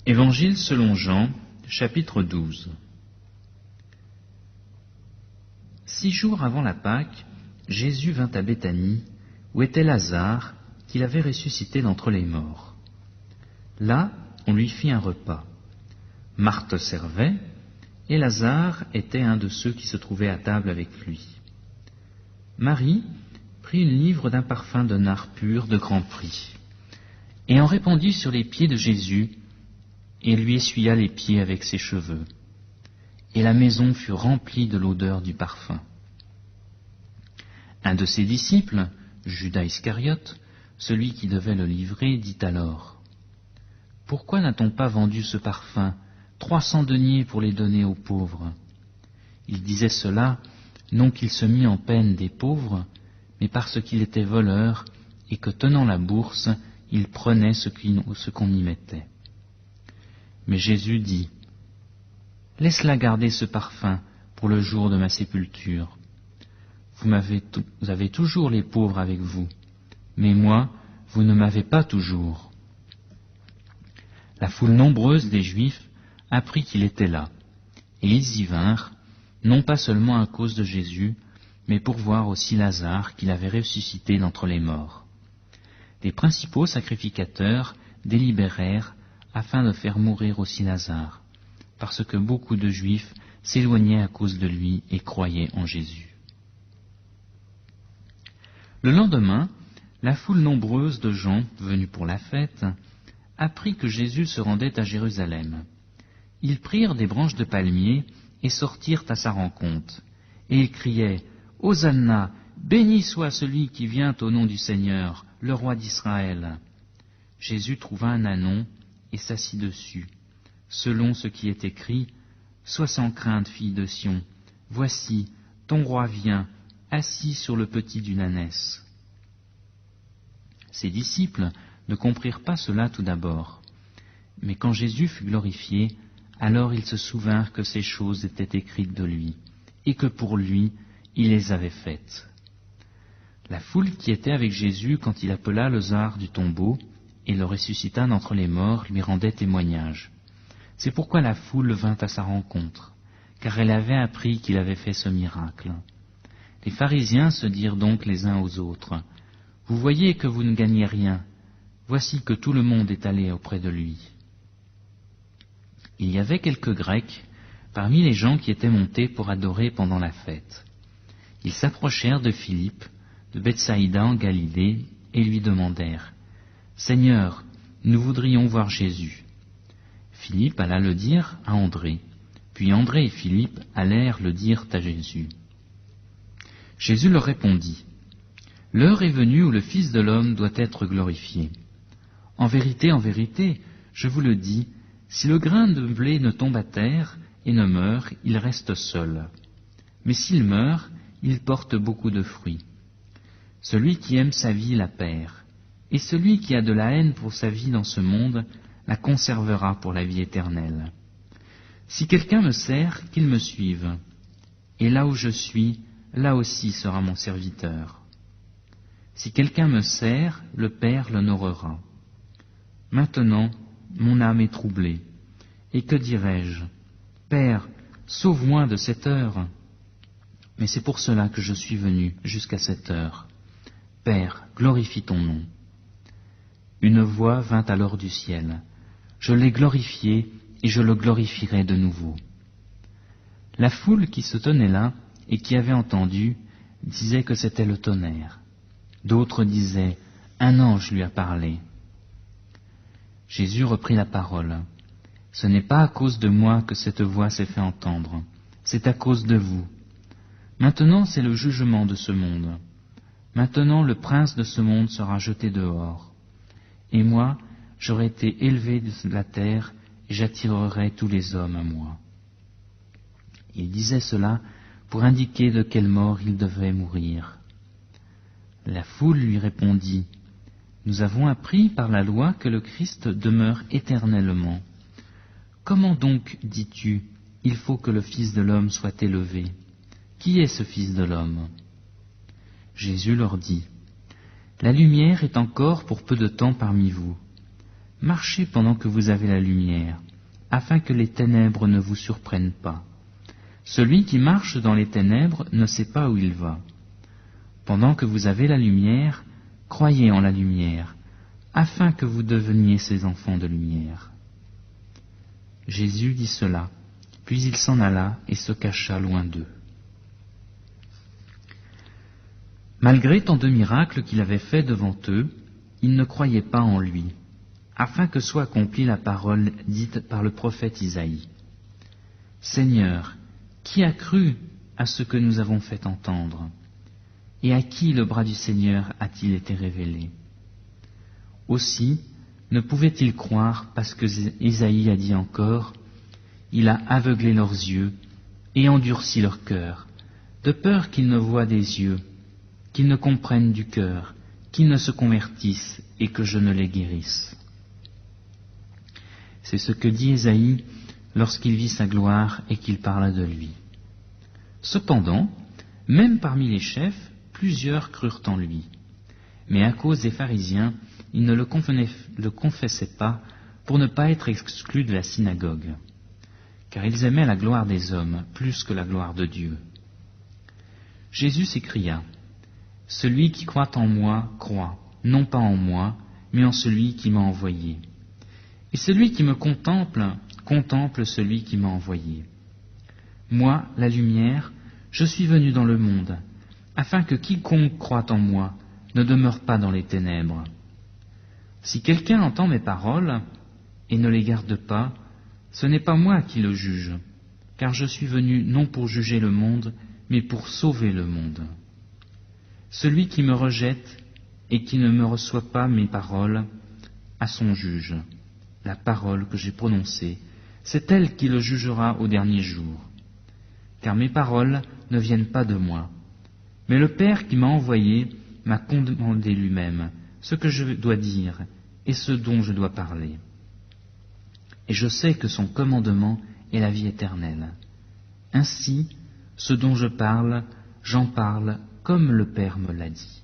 Évangile selon Jean, chapitre 12. 6 jours avant la Pâque, Jésus vint à Béthanie, où était Lazare, qu'il avait ressuscité d'entre les morts. Là, on lui fit un repas. Marthe servait, et Lazare était un de ceux qui se trouvaient à table avec lui. Marie prit une livre d'un parfum de nard pur de grand prix, et en répandit sur les pieds de Jésus, et lui essuya les pieds avec ses cheveux. Et la maison fut remplie de l'odeur du parfum. Un de ses disciples, Judas Iscariote, celui qui devait le livrer, dit alors : « Pourquoi n'a-t-on pas vendu ce parfum, 300 deniers pour les donner aux pauvres ?» Il disait cela, non qu'il se mît en peine des pauvres, mais parce qu'il était voleur, et que, tenant la bourse, il prenait ce qu'on y mettait. Mais Jésus dit : « Laisse-la garder ce parfum pour le jour de ma sépulture. Vous avez toujours les pauvres avec vous, mais moi, vous ne m'avez pas toujours. » La foule nombreuse des Juifs apprit qu'il était là, et ils y vinrent, non pas seulement à cause de Jésus, mais pour voir aussi Lazare qu'il avait ressuscité d'entre les morts. Les principaux sacrificateurs délibérèrent afin de faire mourir aussi Lazare, parce que beaucoup de Juifs s'éloignaient à cause de lui et croyaient en Jésus. Le lendemain, la foule nombreuse de gens venus pour la fête apprit que Jésus se rendait à Jérusalem. Ils prirent des branches de palmier et sortirent à sa rencontre, et ils criaient : « Hosanna, béni soit celui qui vient au nom du Seigneur, le roi d'Israël. » Jésus trouva un ânon et s'assit dessus, selon ce qui est écrit : « Sois sans crainte, fille de Sion, voici, ton roi vient, assis sur le petit d'une ânesse. » Ses disciples ne comprirent pas cela tout d'abord, mais quand Jésus fut glorifié, alors ils se souvinrent que ces choses étaient écrites de lui, et que pour lui, il les avait faites. La foule qui était avec Jésus quand il appela Lazare du tombeau et le ressuscita d'entre les morts lui rendait témoignage. C'est pourquoi la foule vint à sa rencontre, car elle avait appris qu'il avait fait ce miracle. Les pharisiens se dirent donc les uns aux autres : « Vous voyez que vous ne gagnez rien, voici que tout le monde est allé auprès de lui. » Il y avait quelques Grecs parmi les gens qui étaient montés pour adorer pendant la fête. Ils s'approchèrent de Philippe, de Bethsaïda en Galilée, et lui demandèrent : « Seigneur, nous voudrions voir Jésus. » Philippe alla le dire à André, puis André et Philippe allèrent le dire à Jésus. Jésus leur répondit : « L'heure est venue où le Fils de l'homme doit être glorifié. En vérité, je vous le dis, si le grain de blé ne tombe à terre et ne meurt, il reste seul. Mais s'il meurt, il porte beaucoup de fruits. Celui qui aime sa vie la perd, et celui qui a de la haine pour sa vie dans ce monde la conservera pour la vie éternelle. Si quelqu'un me sert, qu'il me suive, et là où je suis, là aussi sera mon serviteur. Si quelqu'un me sert, le Père l'honorera. Maintenant, mon âme est troublée. Et que dirai-je ? Père, sauve-moi de cette heure. Mais c'est pour cela que je suis venu jusqu'à cette heure. Père, glorifie ton nom. » Une voix vint alors du ciel. Je l'ai glorifié et je le glorifierai de nouveau. La foule qui se tenait là et qui avait entendu disait que c'était le tonnerre. D'autres disaient : un ange lui a parlé. Jésus reprit la parole. Ce n'est pas à cause de moi que cette voix s'est fait entendre, c'est à cause de vous. Maintenant c'est le jugement de ce monde. Maintenant le prince de ce monde sera jeté dehors. Et moi, j'aurai été élevé de la terre et j'attirerai tous les hommes à moi. Il disait cela pour indiquer de quelle mort il devait mourir. La foule lui répondit : « Nous avons appris par la loi que le Christ demeure éternellement. Comment donc, dis-tu, il faut que le Fils de l'homme soit élevé ? Qui est ce Fils de l'homme » Jésus leur dit : « La lumière est encore pour peu de temps parmi vous. marchez pendant que vous avez la lumière, afin que les ténèbres ne vous surprennent pas. Celui qui marche dans les ténèbres ne sait pas où il va. Pendant que vous avez la lumière, croyez en la lumière, afin que vous deveniez ces enfants de lumière. » Jésus dit cela, puis il s'en alla et se cacha loin d'eux. Malgré tant de miracles qu'il avait faits devant eux, ils ne croyaient pas en lui, afin que soit accomplie la parole dite par le prophète Isaïe. « Seigneur, qui a cru à ce que nous avons fait entendre? Et à qui le bras du Seigneur a-t-il été révélé? » Aussi, ne pouvaient-ils croire parce que Isaïe a dit encore « Il a aveuglé leurs yeux et endurci leur cœur, de peur qu'ils ne voient des yeux, qu'ils ne comprennent du cœur, qu'ils ne se convertissent et que je ne les guérisse. » C'est ce que dit Isaïe lorsqu'il vit sa gloire et qu'il parla de lui. Cependant, même parmi les chefs, plusieurs crurent en lui. Mais à cause des pharisiens, ils ne le confessaient pas pour ne pas être exclus de la synagogue, car ils aimaient la gloire des hommes plus que la gloire de Dieu. Jésus s'écria, « Celui qui croit en moi croit, non pas en moi, mais en celui qui m'a envoyé. Et celui qui me contemple, contemple celui qui m'a envoyé. Moi, la lumière, je suis venu dans le monde, afin que quiconque croit en moi ne demeure pas dans les ténèbres. Si quelqu'un entend mes paroles et ne les garde pas, ce n'est pas moi qui le juge, car je suis venu non pour juger le monde, mais pour sauver le monde. Celui qui me rejette et qui ne me reçoit pas mes paroles a son juge. La parole que j'ai prononcée, c'est elle qui le jugera au dernier jour. Car mes paroles ne viennent pas de moi, mais le Père qui m'a envoyé m'a commandé lui-même ce que je dois dire et ce dont je dois parler. Et je sais que son commandement est la vie éternelle. Ainsi, ce dont je parle, j'en parle comme le Père me l'a dit.